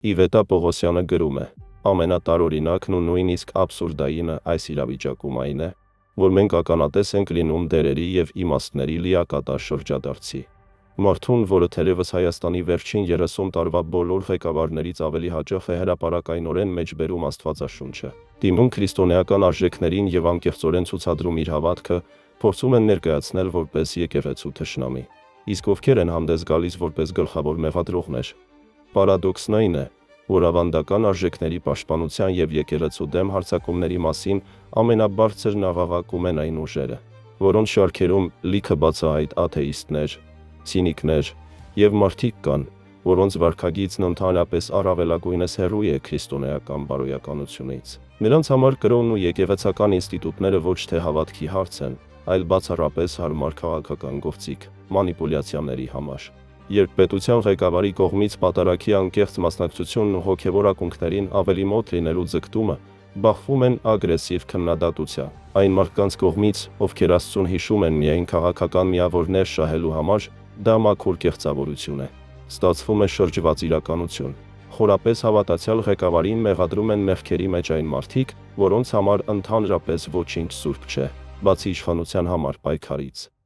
Իվետա Պողոսյանը գրում է. ամենատարօրինակն ու նույնիսկ աբսուրդայինը այս իրավիճակում այն է, որ մենք ականատես ենք լինում դերերի և իմաստների լիակատար շրջադարձի։ Մարդուն, որը թերևս Հայաստանի վերջին 30 տարվա բոլոր ղեկավարներից ավելի հաճախ է հրապարակայնորեն մեջբերում Աստվածաշունչը, դիմում քրիստոնեական արժեքներին և անկեղծորեն ցուցադրում իր հավատքը, փորձում են ներկայացնել որպես եկեղեցու թշնամի։ Իսկ ովքեր են հանդես գալիս որպես գլխավոր մեղադրողներ։ Պարադոքսն այն է, որ ավանդական արժեքների պաշտպանության և եկեղեցու դեմ հարձակումների մասին ամենաբարձրն աղաղակում են այն ուժերը, որոնց շարքերում լիքը բացահայտ աթեիստներ, ցինիկներ և մարդիկ կան, որոնց վարքագիծն ընդհանրապես առավելագույնս հեռու է քրիստոնեական բարոյականությունից։ Նրանց համար կրոնն ու եկեղեցական ինստիտուտները ոչ թե հավատքի հարց են, այլ բացառապես հարմար քաղաքական գործիք, մանիպուլյացիաների համար։ Երբ պետության ղեկավարի կողմից պատարագի անկեղծ մասնակցությունն ու հոգևոր ակունքներին ավելի մոտ լինելու ձգտումը բախվում են ագրեսիվ քննադատության։ Այն մարդկանց կողմից, ովքեր Աստծուն հիշում են միայն քաղաքական միավորներ շահելու համար, դա մաքուր կեղծավորություն է։ Ստացվում է շրջված իրականություն։ Խորապես հավատացյալ ղեկավարին մեղադրում են մեղքերի մեջ այն մարդիկ, որոնց համար ընդհանրապես ոչինչ սուրբ չէ, բացի իշխանության համար պայքարից։